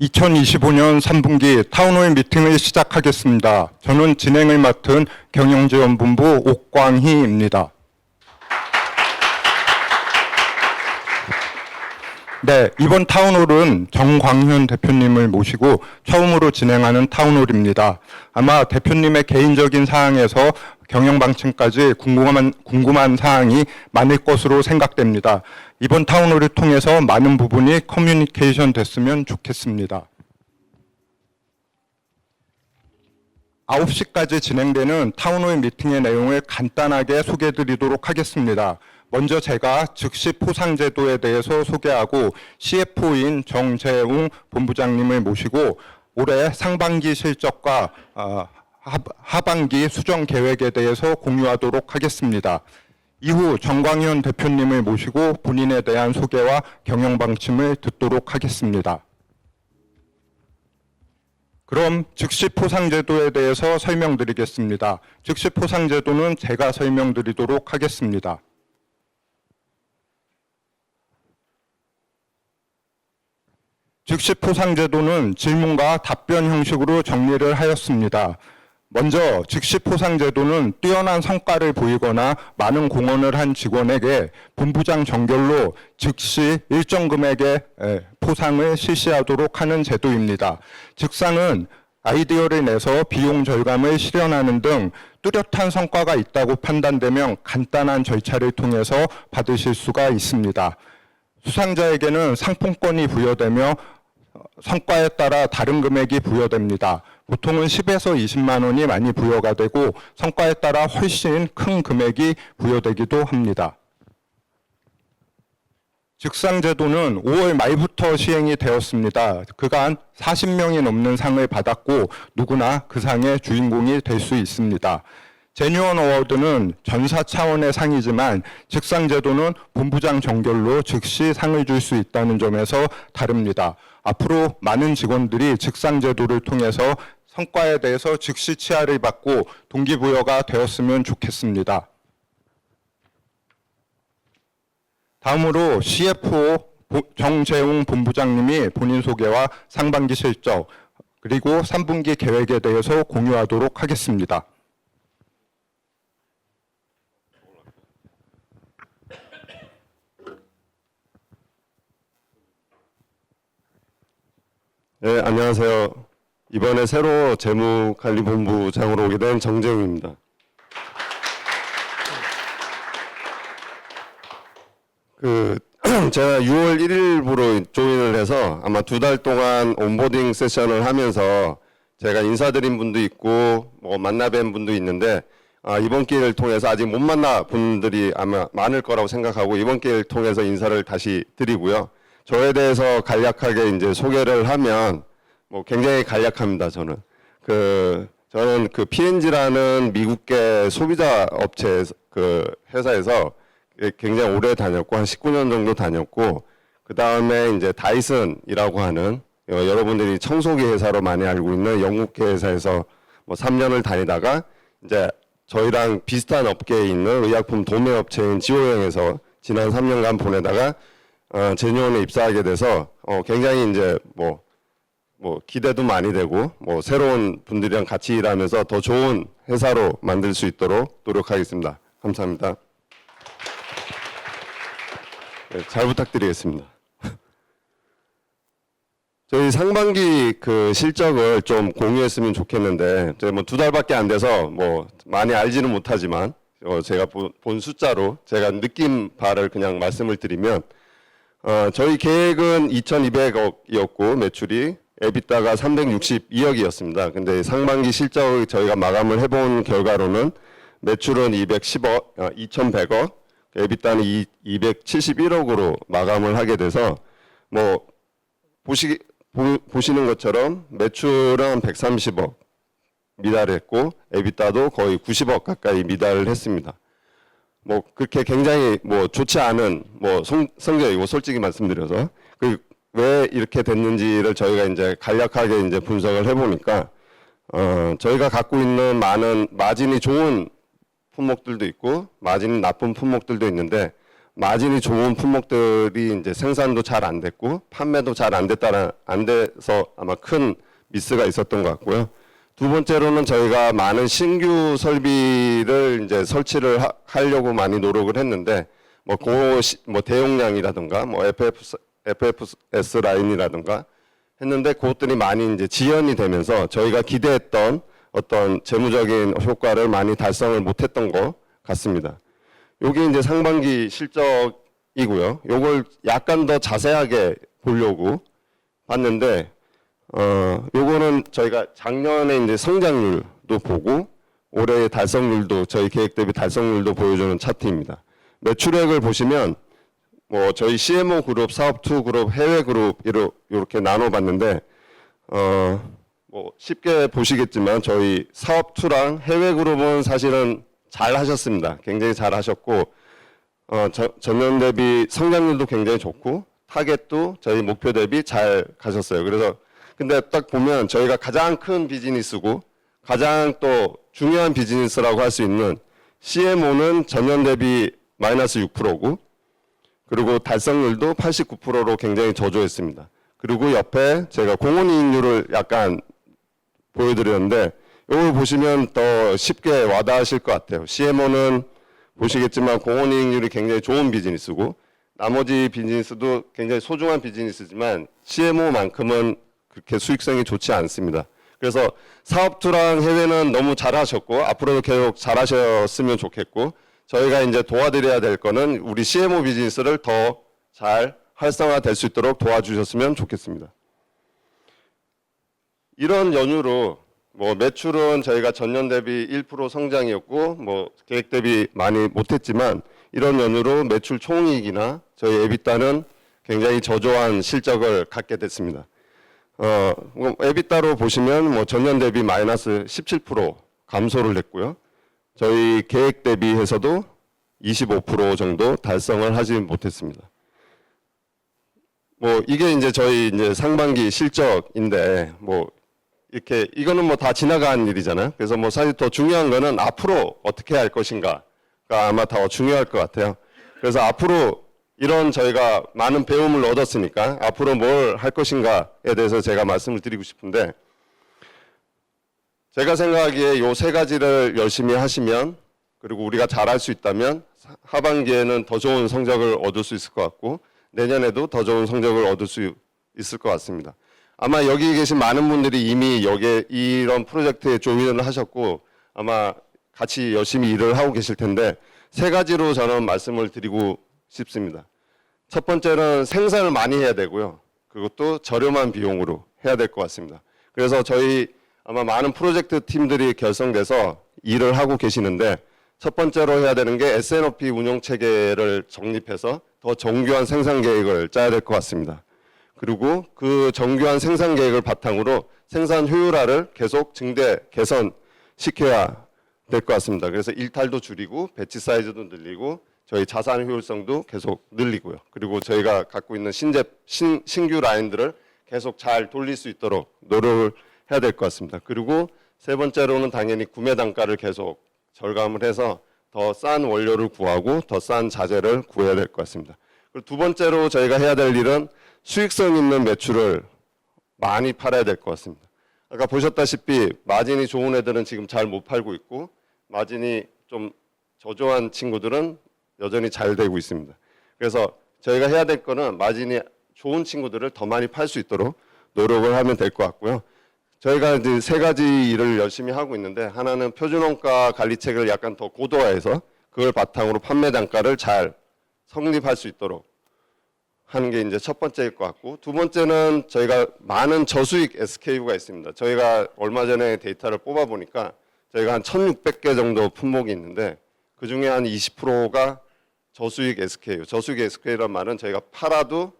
2025년 3분기 타운홀 미팅을 시작하겠습니다. 저는 진행을 맡은 경영지원본부 옥광희입니다. 네, 이번 타운홀은 정광현 대표님을 모시고 처음으로 진행하는 타운홀입니다. 아마 대표님의 개인적인 사항에서 경영방침까지 궁금한 사항이 많을 것으로 생각됩니다. 이번 타운홀을 통해서 많은 부분이 커뮤니케이션 됐으면 좋겠습니다. 9시까지 진행되는 타운홀 미팅의 내용을 간단하게 소개해드리도록 하겠습니다. 먼저 제가 즉시 포상제도에 대해서 소개하고 CFO인 정재웅 본부장님을 모시고 올해 상반기 실적과 하반기 수정 계획에 대해서 공유하도록 하겠습니다. 이후 정광현 대표님을 모시고 본인에 대한 소개와 경영 방침을 듣도록 하겠습니다. 그럼 즉시 포상제도에 대해서 설명드리겠습니다. 즉시 포상제도는 제가 설명드리도록 하겠습니다. 즉시 포상제도는 질문과 답변 형식으로 정리를 하였습니다. 먼저 즉시 포상제도는 뛰어난 성과를 보이거나 많은 공헌을 한 직원에게 본부장 정결로 즉시 일정 금액의 포상을 실시하도록 하는 제도입니다. 즉상은 아이디어를 내서 비용 절감을 실현하는 등 뚜렷한 성과가 있다고 판단되면 간단한 절차를 통해서 받으실 수가 있습니다. 수상자에게는 상품권이 부여되며 성과에 따라 다른 금액이 부여됩니다. 보통은 10에서 20만 원이 많이 부여가 되고 성과에 따라 훨씬 큰 금액이 부여되기도 합니다. 즉상제도는 5월 말부터 시행이 되었습니다. 그간 40명이 넘는 상을 받았고 누구나 그 상의 주인공이 될 수 있습니다. 제뉴언 어워드는 전사 차원의 상이지만 즉상제도는 본부장 정결로 즉시 상을 줄 수 있다는 점에서 다릅니다. 앞으로 많은 직원들이 즉상제도를 통해서 성과에 대해서 즉시 치하를 받고 동기부여가 되었으면 좋겠습니다. 다음으로 CFO 정재웅 본부장님이 본인 소개와 상반기 실적 그리고 3분기 계획에 대해서 공유하도록 하겠습니다. 네, 안녕하세요. 이번에 새로 재무관리본부장으로 오게 된 정재웅입니다. 제가 6월 1일부로 조인을 해서 아마 2달 동안 온보딩 세션을 하면서 제가 인사드린 분도 있고 만나뵌 분도 있는데 이번 기회를 통해서 아직 못 만나 분들이 아마 많을 거라고 생각하고 이번 기회를 통해서 인사를 다시 드리고요. 저에 대해서 간략하게 이제 소개를 하면 굉장히 간략합니다. 저는 저는 P&G라는 미국계 소비자 업체 회사에서 굉장히 오래 다녔고 한 19년 정도 다녔고 그 다음에 이제 다이슨이라고 하는 여러분들이 청소기 회사로 많이 알고 있는 영국계 회사에서 3년을 다니다가 이제 저희랑 비슷한 업계에 있는 의약품 도매 업체인 지오영에서 지난 3년간 보내다가 제뉴언에 입사하게 돼서 굉장히 이제 기대도 많이 되고 새로운 분들이랑 같이 일하면서 더 좋은 회사로 만들 수 있도록 노력하겠습니다. 감사합니다. 네, 잘 부탁드리겠습니다. 저희 상반기 실적을 좀 공유했으면 좋겠는데 저희 2달밖에 안 돼서 많이 알지는 못하지만 제가 본 숫자로 제가 느낀 바를 그냥 말씀을 드리면 저희 계획은 2,200억이었고 매출이 에비타가 362억이었습니다. 근데 상반기 실적을 저희가 마감을 해본 결과로는 매출은 210억, 2,100억, 에비타는 271억으로 마감을 하게 돼서 보시는 것처럼 매출은 130억 미달했고 에비타도 거의 90억 가까이 미달을 했습니다. 그렇게 굉장히 좋지 않은 성적이고 솔직히 말씀드려서 왜 이렇게 됐는지를 저희가 이제 간략하게 이제 분석을 해보니까 저희가 갖고 있는 많은 마진이 좋은 품목들도 있고 마진이 나쁜 품목들도 있는데 마진이 좋은 품목들이 이제 생산도 잘 안 됐고 판매도 잘 안 돼서 아마 큰 미스가 있었던 것 같고요. 두 번째로는 저희가 많은 신규 설비를 이제 설치를 하려고 많이 노력을 했는데 뭐 대용량이라든가 뭐 FFS 라인이라든가 했는데 그것들이 많이 이제 지연이 되면서 저희가 기대했던 어떤 재무적인 효과를 많이 달성을 못했던 것 같습니다. 요게 이제 상반기 실적이고요. 요걸 약간 더 자세하게 보려고 봤는데 요거는 저희가 작년에 이제 성장률도 보고 올해의 달성률도 저희 계획 대비 달성률도 보여주는 차트입니다. 매출액을 보시면 뭐 저희 CMO 그룹, 사업2 그룹, 해외 그룹 이렇게 나눠봤는데 뭐 쉽게 보시겠지만 저희 사업2랑 해외 그룹은 사실은 잘 하셨습니다. 굉장히 잘 하셨고 전년 대비 성장률도 굉장히 좋고 타겟도 저희 목표 대비 잘 가셨어요. 그래서 근데 딱 보면 저희가 가장 큰 비즈니스고 가장 또 중요한 비즈니스라고 할 수 있는 CMO는 전년 대비 마이너스 6%고 그리고 달성률도 89%로 굉장히 저조했습니다. 그리고 옆에 제가 공헌이익률을 약간 보여드렸는데 이걸 보시면 더 쉽게 와닿으실 것 같아요. CMO는 보시겠지만 공헌이익률이 굉장히 좋은 비즈니스고 나머지 비즈니스도 굉장히 소중한 비즈니스지만 CMO만큼은 그렇게 수익성이 좋지 않습니다. 그래서 사업2랑 해외는 너무 잘하셨고 앞으로도 계속 잘하셨으면 좋겠고 저희가 이제 도와드려야 될 거는 우리 CMO 비즈니스를 더 잘 활성화될 수 있도록 도와주셨으면 좋겠습니다. 이런 연유로 뭐 매출은 저희가 전년 대비 1% 성장이었고 뭐 계획 대비 많이 못했지만 이런 연유로 매출 총이익이나 저희 에비타는 굉장히 저조한 실적을 갖게 됐습니다. 뭐 에비타로 보시면 뭐 전년 대비 마이너스 17% 감소를 했고요. 저희 계획 대비해서도 25% 정도 달성을 하지 못했습니다. 뭐 이게 이제 저희 이제 상반기 실적인데 뭐 이렇게 이거는 뭐 다 지나간 일이잖아요. 그래서 뭐 사실 더 중요한 거는 앞으로 어떻게 할 것인가가 아마 더 중요할 것 같아요. 그래서 앞으로 이런 저희가 많은 배움을 얻었으니까 앞으로 뭘 할 것인가에 대해서 제가 말씀을 드리고 싶은데 제가 생각하기에 요 세 가지를 열심히 하시면 그리고 우리가 잘할 수 있다면 하반기에는 더 좋은 성적을 얻을 수 있을 것 같고 내년에도 더 좋은 성적을 얻을 수 있을 것 같습니다. 아마 여기 계신 많은 분들이 이미 여기에 이런 프로젝트에 조인을 하셨고 아마 같이 열심히 일을 하고 계실 텐데 세 가지로 저는 말씀을 드리고 싶습니다. 첫 번째는 생산을 많이 해야 되고요. 그것도 저렴한 비용으로 해야 될 것 같습니다. 그래서 저희 아마 많은 프로젝트 팀들이 결성돼서 일을 하고 계시는데 첫 번째로 해야 되는 게 S&OP 운영 체계를 정립해서 더 정교한 생산 계획을 짜야 될 것 같습니다. 그리고 그 정교한 생산 계획을 바탕으로 생산 효율화를 계속 증대, 개선시켜야 될 것 같습니다. 그래서 일탈도 줄이고 배치 사이즈도 늘리고 저희 자산 효율성도 계속 늘리고요. 그리고 저희가 갖고 있는 신규 라인들을 계속 잘 돌릴 수 있도록 노력을 해야 될 것 같습니다. 그리고 세 번째로는 당연히 구매 단가를 계속 절감을 해서 더 싼 원료를 구하고 더 싼 자재를 구해야 될 것 같습니다. 그리고 두 번째로 저희가 해야 될 일은 수익성 있는 매출을 많이 팔아야 될 것 같습니다. 아까 보셨다시피 마진이 좋은 애들은 지금 잘 못 팔고 있고 마진이 좀 저조한 친구들은 여전히 잘 되고 있습니다. 그래서 저희가 해야 될 거는 마진이 좋은 친구들을 더 많이 팔 수 있도록 노력을 하면 될 것 같고요. 저희가 이제 세 가지 일을 열심히 하고 있는데 하나는 표준원가 관리책을 약간 더 고도화해서 그걸 바탕으로 판매 단가를 잘 성립할 수 있도록 하는 게 이제 첫 번째일 것 같고 두 번째는 저희가 많은 저수익 SKU가 있습니다. 저희가 얼마 전에 데이터를 뽑아 보니까 저희가 한 1,600개 정도 품목이 있는데 그 중에 한 20%가 저수익 SKU. 저수익 SKU란 말은 저희가 팔아도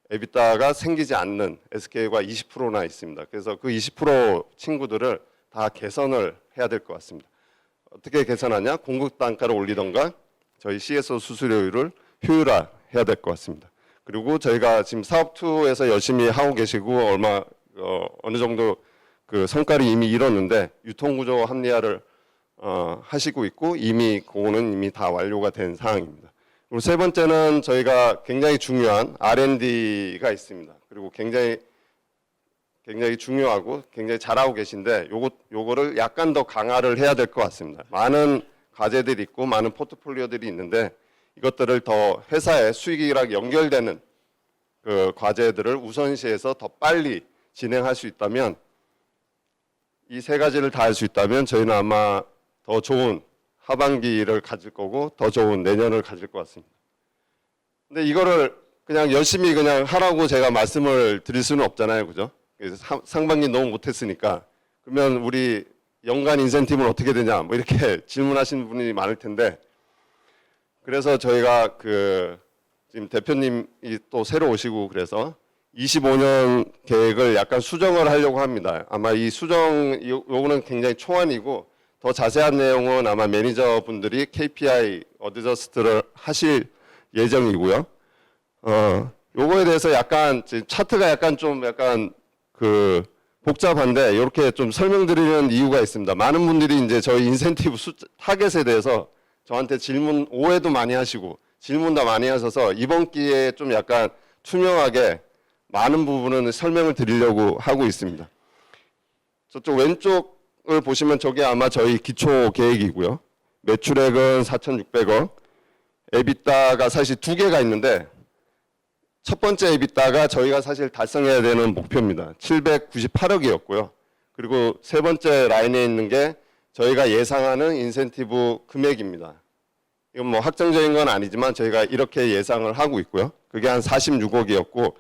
에비타가 생기지 않는 SKU가 20%나 있습니다. 그래서 그 20% 친구들을 다 개선을 해야 될 것 같습니다. 어떻게 개선하냐? 공급 단가를 올리던가 저희 CSO 수수료율을 효율화해야 될 것 같습니다. 그리고 저희가 지금 사업2에서 열심히 하고 계시고 어느 정도 그 성과를 이미 이뤘는데 유통구조 합리화를 하시고 있고 이미 그거는 이미 다 완료가 된 상황입니다. 그리고 세 번째는 저희가 굉장히 중요한 R&D가 있습니다. 그리고 굉장히 중요하고 굉장히 잘하고 계신데 요거를 약간 더 강화를 해야 될 것 같습니다. 많은 과제들이 있고 많은 포트폴리오들이 있는데 이것들을 더 회사의 수익이랑 연결되는 그 과제들을 우선시해서 더 빨리 진행할 수 있다면 이 세 가지를 다 할 수 있다면 저희는 아마 더 좋은 하반기를 가질 거고 더 좋은 내년을 가질 것 같습니다. 근데 이거를 그냥 열심히 그냥 하라고 제가 말씀을 드릴 수는 없잖아요. 그죠? 그래서 상반기 너무 못했으니까 그러면 우리 연간 인센티브는 어떻게 되냐 뭐 이렇게 질문하시는 분이 많을 텐데 그래서 저희가 지금 대표님이 또 새로 오시고 그래서 25년 계획을 약간 수정을 하려고 합니다. 아마 이 요거는 굉장히 초안이고 더 자세한 내용은 아마 매니저분들이 KPI 어드저스트를 하실 예정이고요. 요거에 대해서 약간 차트가 약간 복잡한데 이렇게 좀 설명드리는 이유가 있습니다. 많은 분들이 이제 저희 인센티브 타겟에 대해서 저한테 오해도 많이 하시고 질문도 많이 하셔서 이번 기회에 좀 약간 투명하게 많은 부분은 설명을 드리려고 하고 있습니다. 저쪽 왼쪽을 보시면 저게 아마 저희 기초 계획이고요. 매출액은 4,600억, 에비타가 사실 두 개가 있는데 첫 번째 에비타가 저희가 사실 달성해야 되는 목표입니다. 798억이었고요. 그리고 세 번째 라인에 있는 게 저희가 예상하는 인센티브 금액입니다. 이건 뭐 확정적인 건 아니지만 저희가 이렇게 예상을 하고 있고요. 그게 한 46억이었고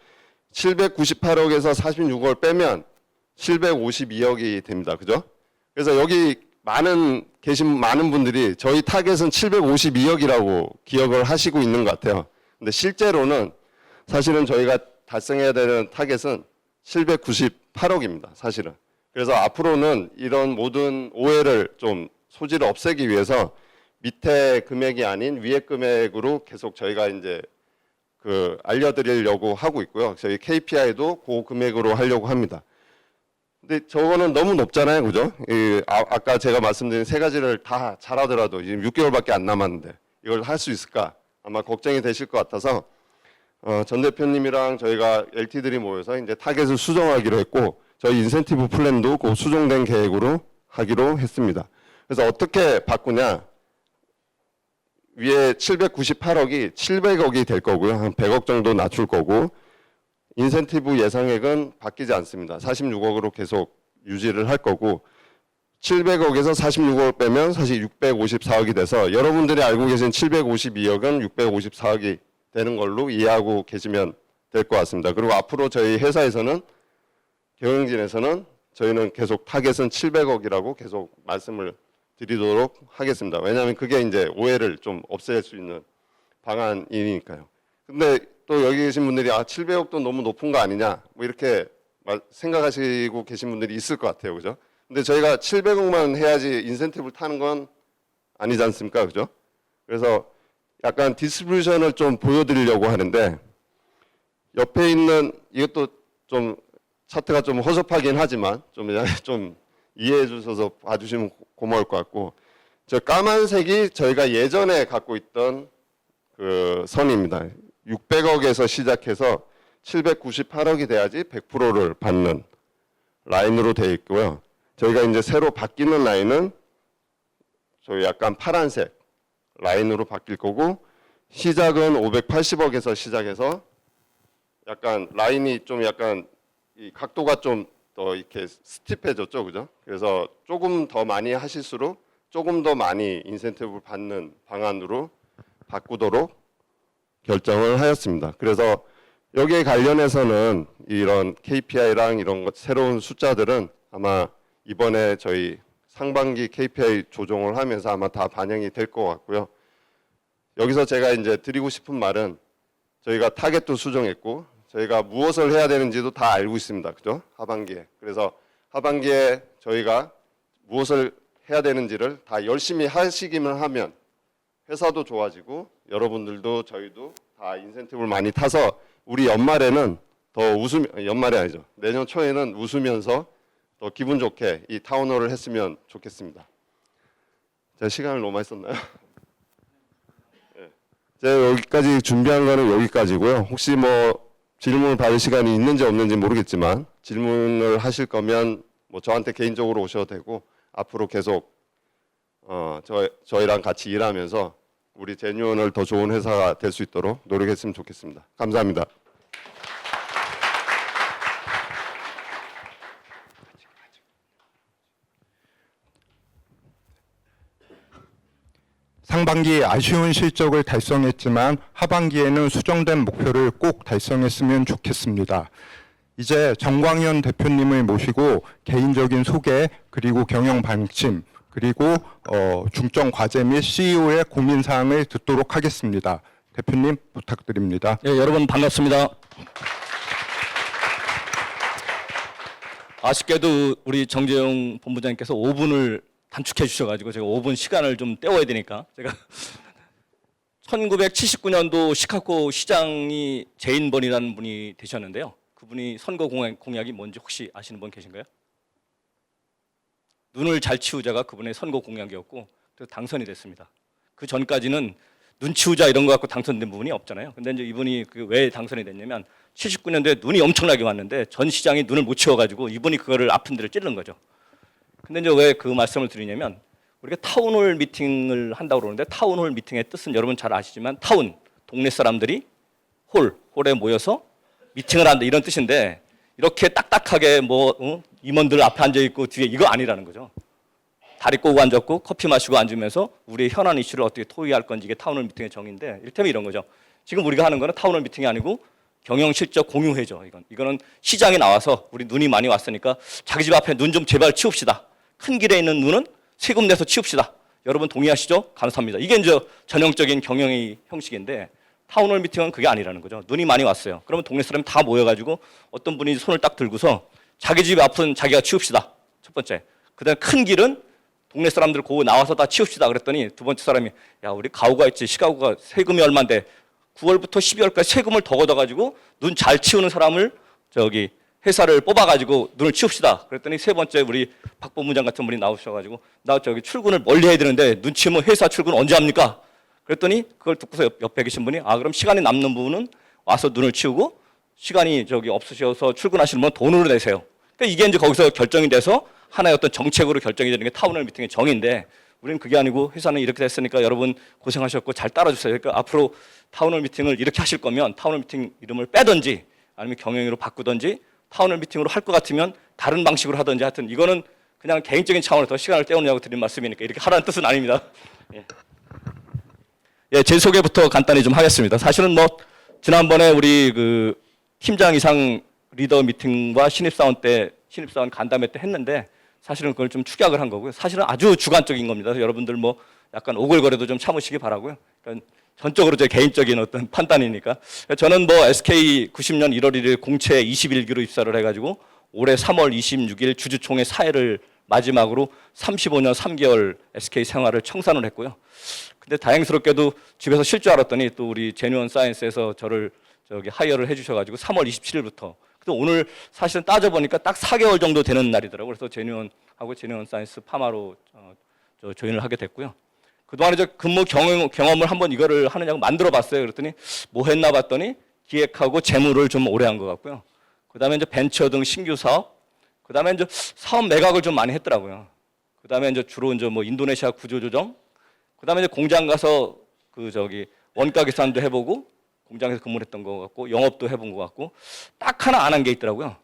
798억에서 46억을 빼면 752억이 됩니다. 그죠? 그래서 여기 계신 많은 분들이 저희 타겟은 752억이라고 기억을 하시고 있는 것 같아요. 근데 실제로는 사실은 저희가 달성해야 되는 타겟은 798억입니다. 사실은. 그래서 앞으로는 이런 모든 오해를 좀 소지를 없애기 위해서 밑에 금액이 아닌 위에 금액으로 계속 저희가 이제 알려드리려고 하고 있고요. 저희 KPI도 그 금액으로 하려고 합니다. 근데 저거는 너무 높잖아요. 그죠? 아까 제가 말씀드린 세 가지를 다 잘하더라도 지금 6개월밖에 안 남았는데 이걸 할 수 있을까? 아마 걱정이 되실 것 같아서 전 대표님이랑 저희가 LT들이 모여서 이제 타겟을 수정하기로 했고 저희 인센티브 플랜도 그 수정된 계획으로 하기로 했습니다. 그래서 어떻게 바꾸냐? 위에 798억이 700억이 될 거고요. 한 100억 정도 낮출 거고 인센티브 예상액은 바뀌지 않습니다. 46억으로 계속 유지를 할 거고 700억에서 46억을 빼면 사실 654억이 돼서 여러분들이 알고 계신 752억은 654억이 되는 걸로 이해하고 계시면 될 것 같습니다. 그리고 앞으로 저희 회사에서는 경영진에서는 저희는 계속 타겟은 700억이라고 계속 말씀을 드리도록 하겠습니다. 왜냐하면 그게 이제 오해를 좀 없앨 수 있는 방안이니까요. 근데 또 여기 계신 분들이 700억도 너무 높은 거 아니냐 뭐 이렇게 생각하시고 계신 분들이 있을 것 같아요. 그죠? 근데 저희가 700억만 해야지 인센티브를 타는 건 아니지 않습니까? 그죠? 그래서 약간 디스트리뷰션을 좀 보여드리려고 하는데 옆에 있는 이것도 좀 차트가 좀 허접하긴 하지만 좀 이해해 주셔서 봐주시면 고마울 것 같고 저 까만색이 저희가 예전에 갖고 있던 그 선입니다. 600억에서 시작해서 798억이 돼야지 100%를 받는 라인으로 되어 있고요. 저희가 이제 새로 바뀌는 라인은 저희 약간 파란색 라인으로 바뀔 거고 시작은 580억에서 시작해서 약간 라인이 좀 약간 이 각도가 좀 더 이렇게 스티프해졌죠, 그죠? 그래서 조금 더 많이 하실수록 조금 더 많이 인센티브를 받는 방안으로 바꾸도록 결정을 하였습니다. 그래서 여기에 관련해서는 이런 KPI랑 이런 것 새로운 숫자들은 아마 이번에 저희 상반기 KPI 조정을 하면서 아마 다 반영이 될 것 같고요. 여기서 제가 이제 드리고 싶은 말은 저희가 타겟도 수정했고 저희가 무엇을 해야 되는지도 다 알고 있습니다. 그죠? 하반기에. 그래서 하반기에 저희가 무엇을 해야 되는지를 다 열심히 하시기만 하면 회사도 좋아지고 여러분들도 저희도 다 인센티브를 많이 타서 우리 연말에는 연말이 아니죠. 내년 초에는 웃으면서 더 기분 좋게 이 타운홀을 했으면 좋겠습니다. 제가 시간을 너무 많이 썼나요? 네. 제가 여기까지 준비한 거는 여기까지고요. 혹시 뭐 질문을 받을 시간이 있는지 없는지 모르겠지만 질문을 하실 거면 뭐 저한테 개인적으로 오셔도 되고 앞으로 계속 저희랑 같이 일하면서 우리 제뉴언을 더 좋은 회사가 될 수 있도록 노력했으면 좋겠습니다. 감사합니다. 상반기 아쉬운 실적을 달성했지만 하반기에는 수정된 목표를 꼭 달성했으면 좋겠습니다. 이제 정광현 대표님을 모시고 개인적인 소개, 그리고 경영 방침, 그리고 중점 과제 및 CEO의 고민 사항을 듣도록 하겠습니다. 대표님 부탁드립니다. 네, 여러분 반갑습니다. 아쉽게도 우리 정재영 본부장님께서 5분을 단축해 주셔가지고 제가 5분 시간을 좀 때워야 되니까 제가 1979년도 시카고 시장이 제인 번이라는 분이 되셨는데요. 그분이 선거 공약이 뭔지 혹시 아시는 분 계신가요? 눈을 잘 치우자가 그분의 선거 공약이었고 그래서 당선이 됐습니다. 그 전까지는 눈 치우자 이런 거 갖고 당선된 부분이 없잖아요. 근데 이제 이분이 왜 당선이 됐냐면 79년도에 눈이 엄청나게 왔는데 전 시장이 눈을 못 치워가지고 이분이 그거를 아픈 데를 찌른 거죠. 근데 이제 왜 그 말씀을 드리냐면 우리가 타운홀 미팅을 한다고 그러는데 타운홀 미팅의 뜻은 여러분 잘 아시지만 타운, 동네 사람들이 홀에 모여서 미팅을 한다 이런 뜻인데 이렇게 딱딱하게 임원들 앞에 앉아 있고 뒤에 이거 아니라는 거죠. 다리 꼬고 앉았고 커피 마시고 앉으면서 우리의 현안 이슈를 어떻게 토의할 건지 이게 타운홀 미팅의 정의인데 이를테면 이런 거죠. 지금 우리가 하는 거는 타운홀 미팅이 아니고 경영 실적 공유회죠. 이거는 시장에 나와서 우리 눈이 많이 왔으니까 자기 집 앞에 눈 좀 제발 치웁시다. 큰 길에 있는 눈은 세금 내서 치웁시다. 여러분 동의하시죠? 감사합니다. 이게 이제 전형적인 경영의 형식인데 타운홀 미팅은 그게 아니라는 거죠. 눈이 많이 왔어요. 그러면 동네 사람이 다 모여가지고 어떤 분이 손을 딱 들고서 자기 집 앞은 자기가 치웁시다. 첫 번째. 그다음에 큰 길은 동네 사람들 고 나와서 다 치웁시다. 그랬더니 두 번째 사람이 야 우리 가구가 있지. 시가구가 세금이 얼마인데 9월부터 12월까지 세금을 더 걷어가지고 눈 잘 치우는 사람을 회사를 뽑아가지고 눈을 치웁시다. 그랬더니 세 번째 우리 박 본부장 같은 분이 나오셔가지고 나 출근을 멀리 해야 되는데 눈 치우면 회사 출근 언제 합니까? 그랬더니 그걸 듣고서 옆에 계신 분이 그럼 시간이 남는 부분은 와서 눈을 치우고 시간이 없으셔서 출근하시는 분은 돈으로 내세요. 그러니까 이게 이제 거기서 결정이 돼서 하나의 어떤 정책으로 결정이 되는 게 타운홀 미팅의 정의인데 우리는 그게 아니고 회사는 이렇게 됐으니까 여러분 고생하셨고 잘 따라주세요. 그러니까 앞으로 타운홀 미팅을 이렇게 하실 거면 타운홀 미팅 이름을 빼든지 아니면 경영으로 바꾸든지 타운홀 미팅으로 할 것 같으면 다른 방식으로 하든지 하여튼 이거는 그냥 개인적인 차원에서 시간을 때우느냐고 드린 말씀이니까 이렇게 하라는 뜻은 아닙니다. 제 소개부터 간단히 좀 하겠습니다. 사실은 지난번에 우리 팀장 이상 리더 미팅과 신입사원 간담회 때 했는데 사실은 그걸 좀 축약을 한 거고요. 사실은 아주 주관적인 겁니다. 그래서 여러분들 약간 오글거려도 좀 참으시기 바라고요. 그러니까 전적으로 제 개인적인 어떤 판단이니까. 저는 SK 90년 1월 1일 공채 21기로 입사를 해가지고 올해 3월 26일 주주총회 사회를 마지막으로 35년 3개월 SK 생활을 청산을 했고요. 근데 다행스럽게도 집에서 쉴 줄 알았더니 또 우리 제뉴언 사이언스에서 저를 하이어를 해주셔가지고 3월 27일부터 오늘 사실은 따져보니까 딱 4개월 정도 되는 날이더라고요. 그래서 제뉴언하고 제뉴언 사이언스 파마로 조인을 하게 됐고요. 그동안에 근무 경험을 한번 이거를 하느냐고 만들어 봤어요. 그랬더니 뭐 했나 봤더니 기획하고 재무를 좀 오래 한 것 같고요. 그 다음에 벤처 등 신규 사업, 그 다음에 사업 매각을 좀 많이 했더라고요. 그 다음에 주로 인도네시아 구조조정, 그 다음에 공장 가서 원가 계산도 해보고 공장에서 근무를 했던 것 같고 영업도 해본 것 같고 딱 하나 안 한 게 있더라고요.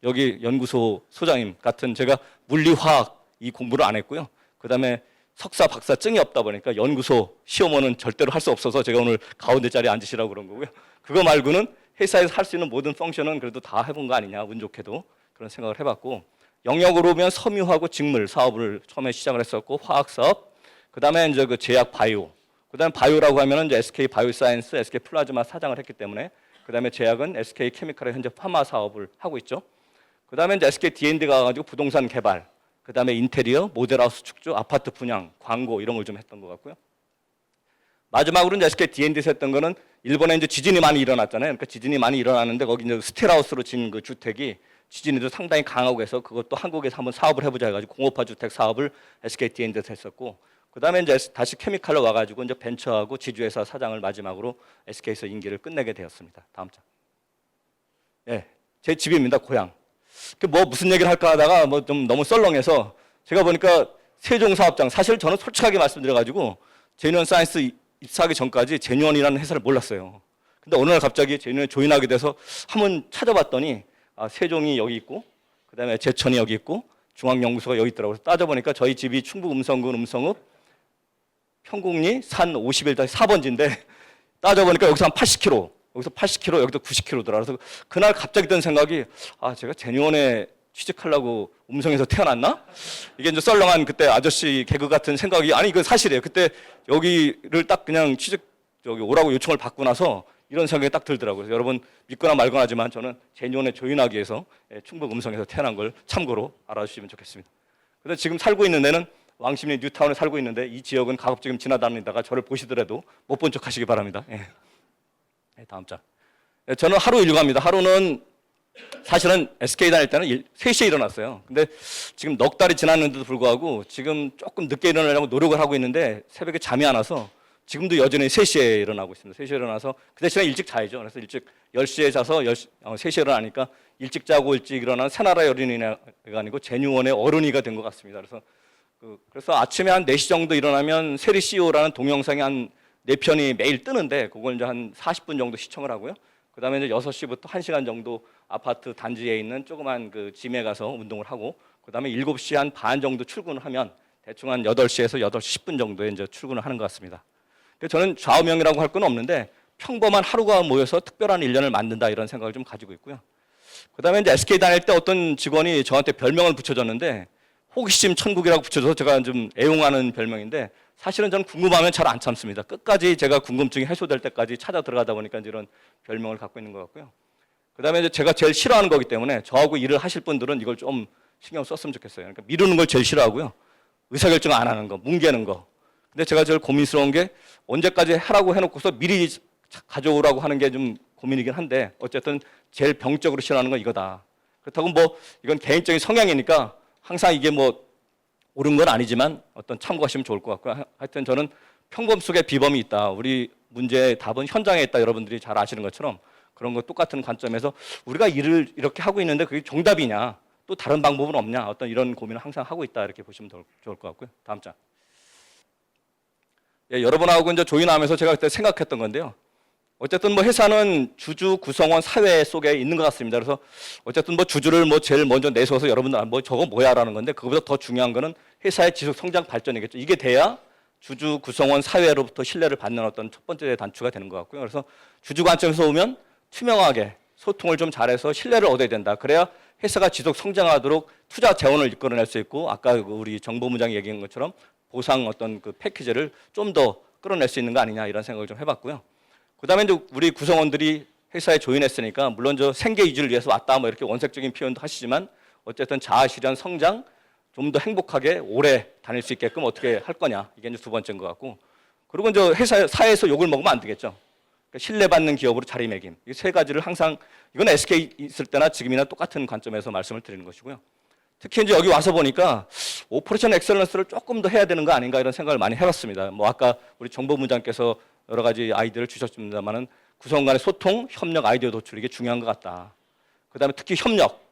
여기 연구소 소장님 같은 제가 물리화학 이 공부를 안 했고요. 그 다음에 석사 박사 증이 없다 보니까 연구소 시험원은 절대로 할 수 없어서 제가 오늘 가운데 자리에 앉으시라고 그런 거고요. 그거 말고는 회사에서 할 수 있는 모든 펑션은 그래도 다 해본 거 아니냐, 운 좋게도 그런 생각을 해봤고 영역으로 보면 섬유하고 직물 사업을 처음에 시작을 했었고 화학 사업, 그 다음에 제약 바이오, 그 다음에 바이오라고 하면은 SK 바이오사이언스, SK 플라즈마 사장을 했기 때문에 그 다음에 제약은 SK 케미칼의 현재 파마 사업을 하고 있죠. 그 다음에 SK D&D 가가지고 부동산 개발, 그 다음에 인테리어, 모델하우스 축조, 아파트 분양, 광고 이런 걸 좀 했던 것 같고요. 마지막으로 SK D&D에서 했던 거는 일본에 지진이 많이 일어났잖아요. 그러니까 지진이 많이 일어났는데 거기 스틸하우스로 진 그 주택이 지진에도 상당히 강하고 해서 그것도 한국에서 한번 사업을 해보자 해가지고 공업화 주택 사업을 SK D&D에서 했었고, 그 그다음에 이제 다시 케미칼로 와가지고 이제 벤처하고 지주회사 사장을 마지막으로 SK에서 임기를 끝내게 되었습니다. 다음 장. 예, 제 집입니다, 고향. 뭐 무슨 얘기를 할까 하다가 뭐 좀 너무 썰렁해서 제가 보니까 세종사업장, 사실 저는 솔직하게 말씀드려가지고 제뉴언 사이언스 입사하기 전까지 제뉴언이라는 회사를 몰랐어요. 근데 어느 날 갑자기 제뉴언에 조인하게 돼서 한번 찾아봤더니 세종이 여기 있고 그다음에 제천이 여기 있고 중앙연구소가 여기 있더라고요. 따져보니까 저희 집이 충북 음성군 음성읍 평곡리 산 51-4번지인데 따져보니까 여기서 한 80km, 여기서 80km, 여기도 90km더라. 그래서 그날 갑자기 든 생각이 제가 제뉴언에 취직하려고 음성에서 태어났나? 이게 이제 썰렁한 그때 아저씨 개그 같은 생각이 이거 사실이에요. 그때 여기를 딱 그냥 저기 오라고 요청을 받고 나서 이런 생각이 딱 들더라고요. 그래서 여러분 믿거나 말거나 하지만 저는 제뉴언에 조인하기 위해서 충북 음성에서 태어난 걸 참고로 알아주시면 좋겠습니다. 그런데 지금 살고 있는 데는 왕십리 뉴타운에 살고 있는데 이 지역은 가급적이면 지나다니다가 저를 보시더라도 못 본 척 하시기 바랍니다. 다음 장. 저는 하루 일과입니다. 하루는 사실은 SK 다닐 때는 3시에 일어났어요. 근데 지금 넉 달이 지났는데도 불구하고 지금 조금 늦게 일어나려고 노력을 하고 있는데 새벽에 잠이 안 와서 지금도 여전히 3시에 일어나고 있습니다. 3시에 일어나서 그 대신에 일찍 자야죠. 그래서 일찍 10시에 자서 3시에 일어나니까 일찍 자고 일찍 일어나는 새나라의 어린이가 아니고 제뉴언의 어른이가 된 것 같습니다. 그래서 아침에 한 4시 정도 일어나면 세리 CEO라는 동영상이 한 4편이 매일 뜨는데 그걸 이제 한 40분 정도 시청을 하고요. 그다음에 이제 6시부터 1시간 정도 아파트 단지에 있는 조그만 그 짐에 가서 운동을 하고 그다음에 7시 한 반 정도 출근을 하면 대충 한 8시에서 8시 10분 정도에 이제 출근을 하는 것 같습니다. 그래서 저는 좌우명이라고 할 건 없는데 평범한 하루가 모여서 특별한 일년을 만든다 이런 생각을 좀 가지고 있고요. 그다음에 이제 SK 다닐 때 어떤 직원이 저한테 별명을 붙여줬는데 호기심 천국이라고 붙여줘서 제가 좀 애용하는 별명인데 사실은 저는 궁금하면 잘 안 참습니다. 끝까지 제가 궁금증이 해소될 때까지 찾아 들어가다 보니까 이런 별명을 갖고 있는 것 같고요. 그다음에 이제 제가 제일 싫어하는 거기 때문에 저하고 일을 하실 분들은 이걸 좀 신경 썼으면 좋겠어요. 그러니까 미루는 걸 제일 싫어하고요. 의사결정 안 하는 거, 뭉개는 거. 근데 제가 제일 고민스러운 게 언제까지 하라고 해놓고서 미리 가져오라고 하는 게 좀 고민이긴 한데 어쨌든 제일 병적으로 싫어하는 건 이거다. 그렇다고 뭐 이건 개인적인 성향이니까 항상 이게 뭐 옳은 건 아니지만 어떤 참고하시면 좋을 것 같고요. 하여튼 저는 평범 속에 비범이 있다. 우리 문제의 답은 현장에 있다. 여러분들이 잘 아시는 것처럼 그런 거 똑같은 관점에서 우리가 일을 이렇게 하고 있는데 그게 정답이냐? 또 다른 방법은 없냐? 어떤 이런 고민을 항상 하고 있다. 이렇게 보시면 좋을 것 같고요. 다음 장. 여러분하고 이제 조인하면서 제가 그때 생각했던 건데요. 어쨌든 뭐 회사는 주주 구성원 사회 속에 있는 것 같습니다. 그래서 어쨌든 뭐 주주를 뭐 제일 먼저 내세워서 여러분들 뭐 저거 뭐야라는 건데 그거보다 더 중요한 거는 회사의 지속 성장 발전이겠죠. 이게 돼야 주주 구성원 사회로부터 신뢰를 받는 어떤 첫 번째 단추가 되는 것 같고요. 그래서 주주 관점에서 보면 투명하게 소통을 좀 잘해서 신뢰를 얻어야 된다. 그래야 회사가 지속 성장하도록 투자 재원을 이끌어낼 수 있고 아까 우리 정보부장이 얘기한 것처럼 보상 어떤 그 패키지를 좀 더 끌어낼 수 있는 거 아니냐 이런 생각을 좀 해봤고요. 그다음에 이제 우리 구성원들이 회사에 조인했으니까 물론 저 생계 유지를 위해서 왔다 뭐 이렇게 원색적인 표현도 하시지만 어쨌든 자아 실현 성장 좀 더 행복하게 오래 다닐 수 있게끔 어떻게 할 거냐 이게 이제 두 번째인 것 같고 그리고 이제 회사 사회에서 욕을 먹으면 안 되겠죠. 그러니까 신뢰받는 기업으로 자리매김 이 세 가지를 항상 이건 SK 있을 때나 지금이나 똑같은 관점에서 말씀을 드리는 것이고요. 특히 이제 여기 와서 보니까 오퍼레이션 엑셀런스를 조금 더 해야 되는 거 아닌가 이런 생각을 많이 해봤습니다. 뭐 아까 우리 정보부장께서 여러 가지 아이디어를 주셨습니다만은 구성원 간의 소통, 협력, 아이디어 도출 이게 중요한 것 같다. 그다음에 특히 협력.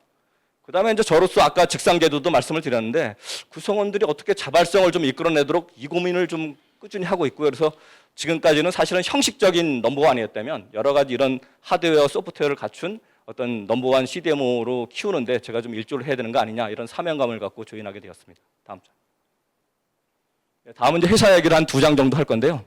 그다음에 이제 저로서 아까 직상제도도 말씀을 드렸는데 구성원들이 어떻게 자발성을 좀 이끌어내도록 이 고민을 좀 꾸준히 하고 있고요. 그래서 지금까지는 사실은 형식적인 넘버원이었다면 여러 가지 이런 하드웨어, 소프트웨어를 갖춘 어떤 넘버원 CDMO로 키우는데 제가 좀 일조를 해야 되는 거 아니냐 이런 사명감을 갖고 조인하게 되었습니다. 다음 장. 다음은 이제 회사 얘기를 한 2장 정도 할 건데요.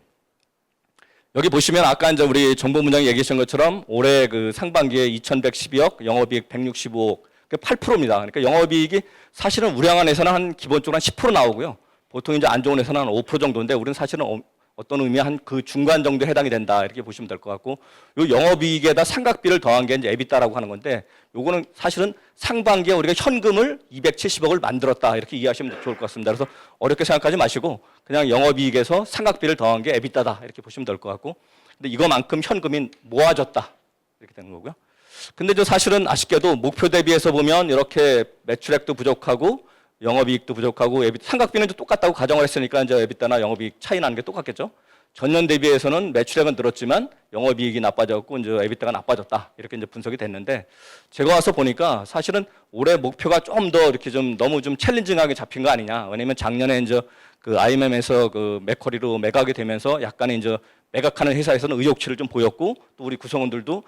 여기 보시면 아까 이제 우리 정보부장이 얘기하신 것처럼 올해 그 상반기에 2,112억, 영업이익 165억, 8%입니다. 그러니까 영업이익이 사실은 우량한 회사는 한 기본적으로 한 10% 나오고요. 보통 이제 안 좋은 회사는 한 5% 정도인데 우리는 사실은 어떤 의미의 한 그 중간 정도에 해당이 된다 이렇게 보시면 될 것 같고 요 영업이익에다 상각비를 더한 게 이제 에비타라고 하는 건데 요거는 사실은 상반기에 우리가 현금을 270억을 만들었다 이렇게 이해하시면 좋을 것 같습니다. 그래서 어렵게 생각하지 마시고 그냥 영업이익에서 상각비를 더한 게 에비타다 이렇게 보시면 될 것 같고 근데 이거만큼 현금이 모아졌다 이렇게 되는 거고요. 근데 저 사실은 아쉽게도 목표 대비해서 보면 이렇게 매출액도 부족하고 영업이익도 부족하고 삼각비는 이제 똑같다고 가정을 했으니까 이제 에비타나 영업이익 차이 나는 게 똑같겠죠. 전년 대비해서는 매출액은 늘었지만 영업이익이 나빠졌고 이제 에비타가 나빠졌다 이렇게 이제 분석이 됐는데 제가 와서 보니까 사실은 올해 목표가 좀 더 이렇게 좀 너무 좀 챌린징하게 잡힌 거 아니냐. 왜냐면 작년에 이제 그 IMM에서 그 맥커리로 매각이 되면서 약간의 이제 매각하는 회사에서는 의욕치를 좀 보였고 또 우리 구성원들도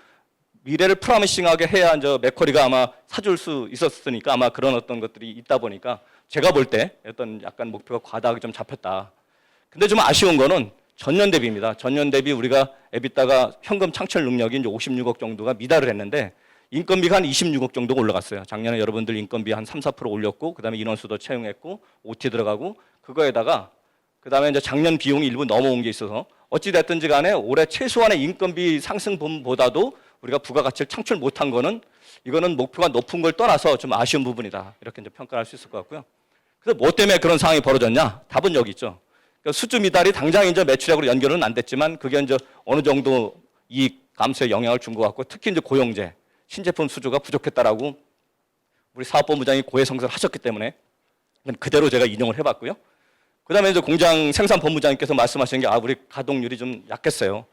미래를 프라미싱하게 해야 이제 맥커리가 아마 사줄 수 있었으니까 아마 그런 어떤 것들이 있다 보니까 제가 볼 때 어떤 약간 목표가 과다하게 좀 잡혔다. 근데 좀 아쉬운 거는 전년 대비입니다. 전년 대비 우리가 에비타가 현금 창출 능력이 이제 56억 정도가 미달을 했는데 인건비가 한 26억 정도가 올라갔어요. 작년에 여러분들 인건비 한 3, 4% 올렸고 그다음에 인원수도 채용했고 OT 들어가고 그거에다가 그다음에 이제 작년 비용이 일부 넘어온 게 있어서 어찌 됐든지 간에 올해 최소한의 인건비 상승분보다도 우리가 부가가치를 창출 못한 거는 이거는 목표가 높은 걸 떠나서 좀 아쉬운 부분이다. 이렇게 이제 평가할 수 있을 것 같고요. 그래서 뭐 때문에 그런 상황이 벌어졌냐? 답은 여기 있죠. 그러니까 수주 미달이 당장 이제 매출액으로 연결은 안 됐지만 그게 이제 어느 정도 이익 감소에 영향을 준 것 같고 특히 이제 고용제, 신제품 수주가 부족했다라고 우리 사업본부장이 고해성사를 하셨기 때문에 그대로 제가 인용을 해봤고요. 그다음에 이제 공장 생산본부장님께서 말씀하시는 게 우리 가동률이 좀 약했어요.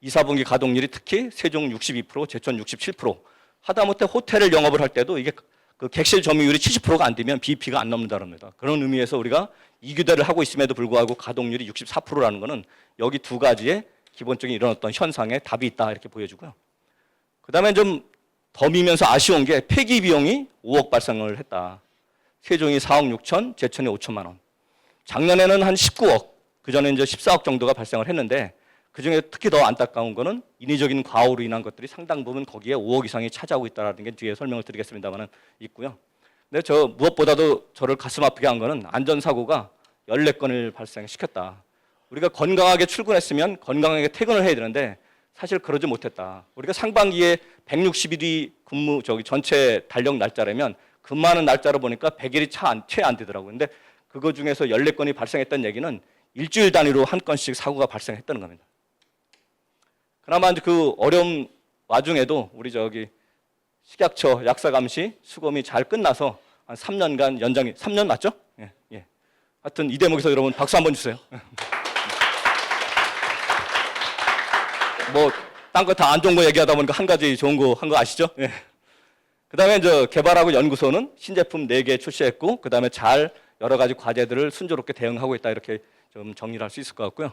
2, 4분기 가동률이 특히 세종 62%, 제천 67%. 하다못해 호텔을 영업을 할 때도 이게 그 객실 점유율이 70%가 안 되면 BP가 안 넘는다는 겁니다. 그런 의미에서 우리가 2교대를 하고 있음에도 불구하고 가동률이 64%라는 것은 여기 두 가지의 기본적인 이런 어떤 현상에 답이 있다 이렇게 보여주고요. 그다음에 좀 더 미면서 아쉬운 게 폐기 비용이 5억 발생을 했다. 세종이 4억 6천, 제천이 5천만 원. 작년에는 한 19억, 그전에 이제 14억 정도가 발생을 했는데 그중에 특히 더 안타까운 거는 인위적인 과오로 인한 것들이 상당 부분 거기에 5억 이상이 차지하고 있다는 게 뒤에 설명을 드리겠습니다만 있고요. 근데 저 무엇보다도 저를 가슴 아프게 한 거는 안전사고가 14건을 발생시켰다. 우리가 건강하게 출근했으면 건강하게 퇴근을 해야 되는데 사실 그러지 못했다. 우리가 상반기에 160일이 근무 전체 달력 날짜라면 근무하는 날짜로 보니까 100일이 채 안 되더라고요. 근데 그거 중에서 14건이 발생했다는 얘기는 일주일 단위로 한 건씩 사고가 발생했다는 겁니다. 그나마 이제 그 어려운 와중에도 우리 식약처 약사감시 수검이 잘 끝나서 한 3년간 연장이 3년 맞죠? 예, 예. 하여튼 이 대목에서 여러분 박수 한번 주세요. 뭐 딴 거 다 안 좋은 거 얘기하다 보니까 한 가지 좋은 거 한 거 아시죠? 예. 그다음에 이제 개발하고 연구소는 신제품 4개 출시했고 그다음에 잘 여러 가지 과제들을 순조롭게 대응하고 있다 이렇게 좀 정리를 할 수 있을 것 같고요.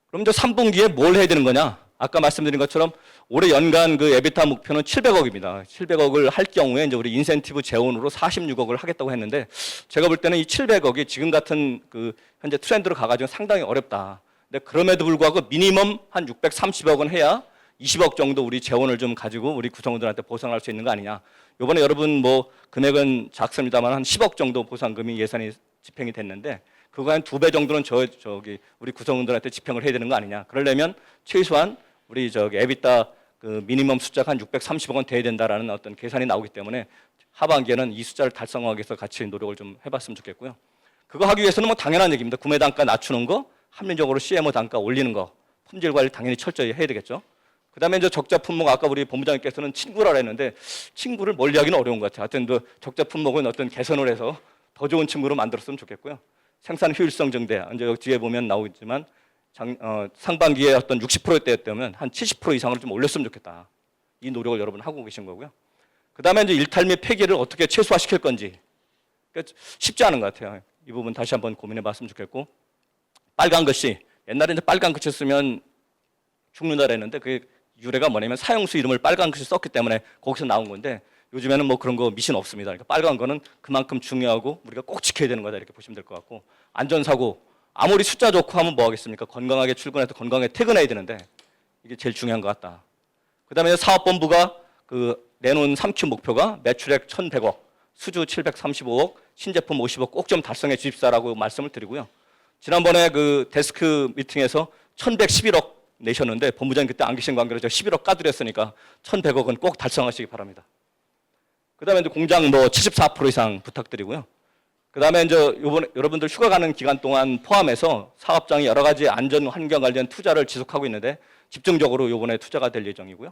그럼 이제 3분기에 뭘 해야 되는 거냐? 아까 말씀드린 것처럼 올해 연간 그 에비타 목표는 700억입니다. 700억을 할 경우에 이제 우리 인센티브 재원으로 46억을 하겠다고 했는데 제가 볼 때는 이 700억이 지금 같은 그 현재 트렌드로 가가지고 상당히 어렵다. 근데 그럼에도 불구하고 미니멈 한 630억은 해야 20억 정도 우리 재원을 좀 가지고 우리 구성원들한테 보상할 수 있는 거 아니냐. 이번에 여러분 뭐 금액은 작습니다만 한 10억 정도 보상금이 예산이 집행이 됐는데 그거 한 2배 정도는 우리 구성원들한테 집행을 해야 되는 거 아니냐. 그러려면 최소한 우리 에비타 그 미니멈 숫자가 한 630억은 돼야 된다라는 어떤 계산이 나오기 때문에 하반기에는 이 숫자를 달성하기 위해서 같이 노력을 좀 해봤으면 좋겠고요. 그거 하기 위해서는 뭐 당연한 얘기입니다. 구매 단가 낮추는 거, 합리적으로 CMO 단가 올리는 거, 품질 관리 당연히 철저히 해야 되겠죠. 그다음에 이제 적자 품목 아까 우리 본부장님께서는 친구라 했는데 친구를 멀리하기는 어려운 것 같아요. 하여튼 그 적자 품목은 어떤 개선을 해서 더 좋은 친구로 만들었으면 좋겠고요. 생산 효율성 증대 이제 여기 뒤에 보면 나오겠지만 상반기에 어떤 60%대였다면 한 70% 이상을 좀 올렸으면 좋겠다. 이 노력을 여러분 하고 계신 거고요. 그다음에 이제 일탈 및 폐기를 어떻게 최소화시킬 건지 그러니까 쉽지 않은 것 같아요. 이 부분 다시 한번 고민해봤으면 좋겠고 빨간 글씨 옛날에 이제 빨간 글씨 쓰면 죽는다 그랬는데 그게 유래가 뭐냐면 사형수 이름을 빨간 글씨 썼기 때문에 거기서 나온 건데 요즘에는 뭐 그런 거 미신 없습니다. 그러니까 빨간 거는 그만큼 중요하고 우리가 꼭 지켜야 되는 거다 이렇게 보시면 될 것 같고 안전사고 아무리 숫자 좋고 하면 뭐 하겠습니까? 건강하게 출근해서 건강하게 퇴근해야 되는데 이게 제일 중요한 것 같다. 그다음에 사업본부가 그 내놓은 3Q 목표가 매출액 1,100억, 수주 735억, 신제품 50억 꼭 좀 달성해 주십사라고 말씀을 드리고요. 지난번에 그 데스크 미팅에서 1,111억 내셨는데 본부장님 그때 안 계신 관계로 제가 11억 까드렸으니까 1,100억은 꼭 달성하시기 바랍니다. 그다음에 이제 공장 뭐 74% 이상 부탁드리고요. 그다음에 이제 요번에 여러분들 휴가 가는 기간 동안 포함해서 사업장이 여러 가지 안전 환경 관련 투자를 지속하고 있는데 집중적으로 요번에 투자가 될 예정이고요.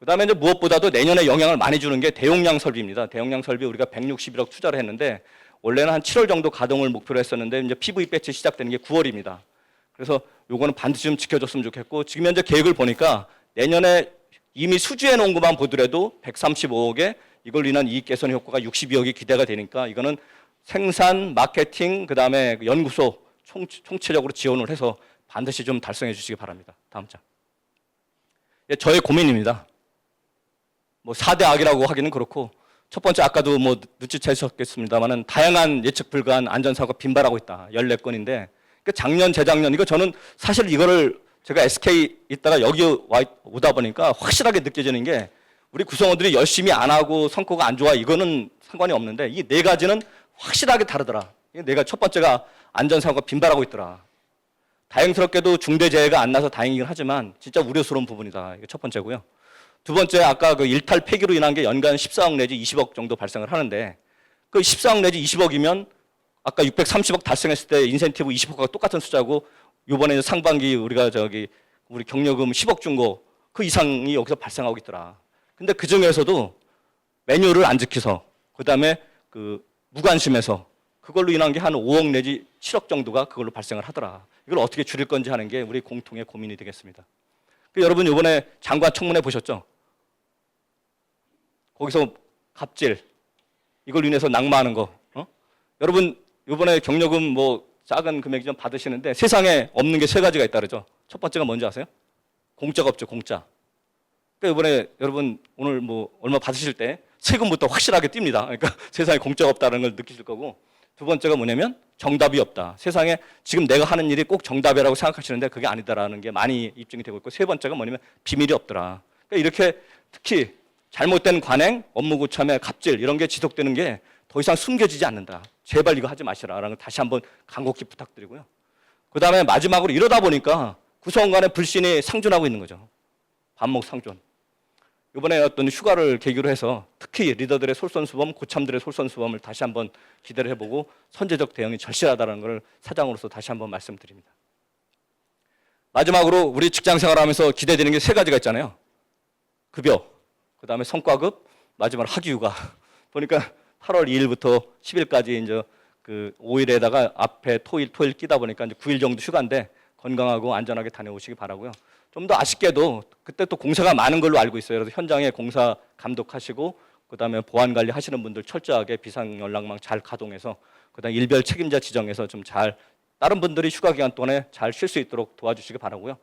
그다음에 이제 무엇보다도 내년에 영향을 많이 주는 게 대용량 설비입니다. 대용량 설비 우리가 161억 투자를 했는데 원래는 한 7월 정도 가동을 목표로 했었는데 이제 PV 배치 시작되는 게 9월입니다. 그래서 요거는 반드시 좀 지켜줬으면 좋겠고 지금 현재 계획을 보니까 내년에 이미 수주해 놓은 것만 보더라도 135억에 이걸로 인한 이익 개선 효과가 62억이 기대가 되니까 이거는 생산, 마케팅, 그다음에 연구소 총체적으로 지원을 해서 반드시 좀 달성해 주시기 바랍니다. 다음 장. 예, 저의 고민입니다. 뭐 4대 악이라고 하기는 그렇고 첫 번째 아까도 뭐 눈치채셨겠습니다만은 다양한 예측 불가한 안전사고가 빈발하고 있다. 14건인데 작년 재작년 이거 저는 사실 이거를 제가 SK 있다가 여기 오다 보니까 확실하게 느껴지는 게 우리 구성원들이 열심히 안 하고 성과가 안 좋아 이거는 상관이 없는데 이 네 가지는 확실하게 다르더라. 내가 첫 번째가 안전사고가 빈발하고 있더라. 다행스럽게도 중대재해가 안 나서 다행이긴 하지만 진짜 우려스러운 부분이다. 이게 첫 번째고요. 두 번째 아까 그 일탈 폐기로 인한 게 연간 14억 내지 20억 정도 발생을 하는데 그 14억 내지 20억이면 아까 630억 달성했을 때 인센티브 20억과 똑같은 숫자고 이번에 상반기 우리가 우리 경력금 10억 준 거 그 이상이 여기서 발생하고 있더라. 근데 그 중에서도 매뉴얼을 안 지켜서 그다음에 그 무관심해서 그걸로 인한 게 한 5억 내지 7억 정도가 그걸로 발생을 하더라. 이걸 어떻게 줄일 건지 하는 게 우리 공통의 고민이 되겠습니다. 여러분 이번에 장관 청문회 보셨죠? 거기서 갑질 이걸 인해서 낙마하는 거. 여러분 이번에 경력금 뭐 작은 금액이 좀 받으시는데 세상에 없는 게 세 가지가 있다 그러죠. 첫 번째가 뭔지 아세요? 공짜가 없죠. 공짜. 그러니까 이번에 여러분 오늘 뭐 얼마 받으실 때 세금부터 확실하게 띱니다. 그러니까 세상에 공짜가 없다는 걸 느끼실 거고 두 번째가 뭐냐면 정답이 없다. 세상에 지금 내가 하는 일이 꼭 정답이라고 생각하시는데 그게 아니다라는 게 많이 입증이 되고 있고 세 번째가 뭐냐면 비밀이 없더라. 그러니까 이렇게 특히 잘못된 관행, 업무 고참의 갑질 이런 게 지속되는 게 더 이상 숨겨지지 않는다. 제발 이거 하지 마시라라는 걸 다시 한번 간곡히 부탁드리고요. 그다음에 마지막으로 이러다 보니까 구성원 간의 불신이 상존하고 있는 거죠. 반목 상존. 이번에 어떤 휴가를 계기로 해서 특히 리더들의 솔선수범, 고참들의 솔선수범을 다시 한번 기대를 해보고 선제적 대응이 절실하다는 것을 사장으로서 다시 한번 말씀드립니다. 마지막으로 우리 직장 생활하면서 기대되는 게 세 가지가 있잖아요. 급여, 그다음에 성과급, 마지막으로 학위휴가. 보니까 8월 2일부터 10일까지 이제 그 5일에다가 앞에 토일 끼다 보니까 이제 9일 정도 휴가인데 건강하고 안전하게 다녀오시기 바라고요. 좀 더 아쉽게도 그때 또 공사가 많은 걸로 알고 있어요. 그래서 현장에 공사 감독하시고 그다음에 보안 관리 하시는 분들 철저하게 비상 연락망 잘 가동해서 그다음에 일별 책임자 지정해서 좀 잘 다른 분들이 휴가 기간 동안에 잘 쉴 수 있도록 도와주시기 바라고요.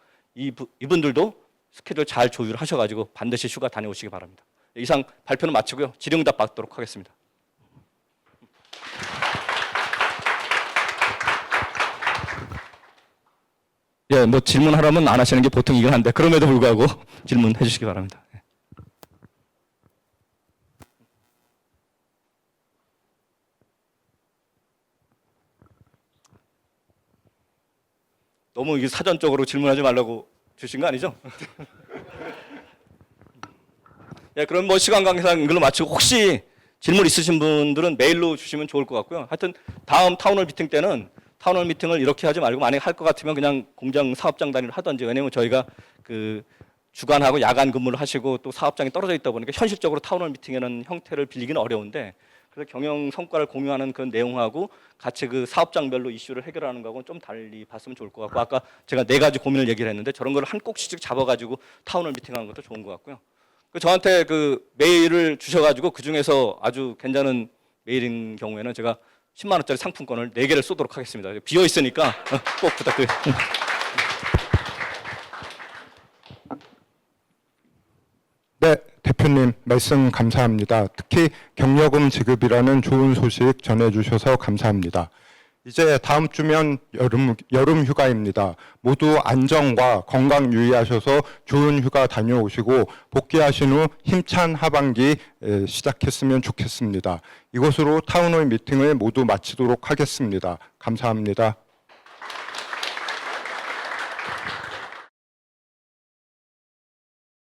이분들도 스케줄 잘 조율하셔가지고 반드시 휴가 다녀오시기 바랍니다. 이상 발표는 마치고요. 질의응답 받도록 하겠습니다. 예, 뭐 질문하라면 안 하시는 게 보통이긴 한데 그럼에도 불구하고 질문해 주시기 바랍니다. 너무 이게 사전적으로 질문하지 말라고 주신 거 아니죠? 예, 그럼 뭐 시간 관계상 이걸로 마치고 혹시 질문 있으신 분들은 메일로 주시면 좋을 것 같고요. 하여튼 다음 타운홀 미팅 때는 타운홀 미팅을 이렇게 하지 말고 만약에 할 것 같으면 그냥 공장 사업장 단위로 하든지 왜냐면 저희가 그 주간하고 야간 근무를 하시고 또 사업장이 떨어져 있다 보니까 현실적으로 타운홀 미팅에는 형태를 빌리기는 어려운데 그래서 경영 성과를 공유하는 그 내용하고 같이 그 사업장별로 이슈를 해결하는 거하고는 좀 달리 봤으면 좋을 것 같고 아까 제가 네 가지 고민을 얘기를 했는데 저런 걸 한 꼭씩 잡아가지고 타운홀 미팅하는 것도 좋은 것 같고요. 저한테 그 메일을 주셔가지고 그 중에서 아주 괜찮은 메일인 경우에는 제가 10만 원짜리 상품권을 4개를 쏘도록 하겠습니다. 비어 있으니까 꼭 부탁드립니다. 네, 대표님 말씀 감사합니다. 특히 경력금 지급이라는 좋은 소식 전해주셔서 감사합니다. 이제 다음 주면 여름 휴가입니다. 모두 안전과 건강 유의하셔서 좋은 휴가 다녀오시고 복귀하신 후 힘찬 하반기 시작했으면 좋겠습니다. 이것으로 타운홀 미팅을 모두 마치도록 하겠습니다. 감사합니다.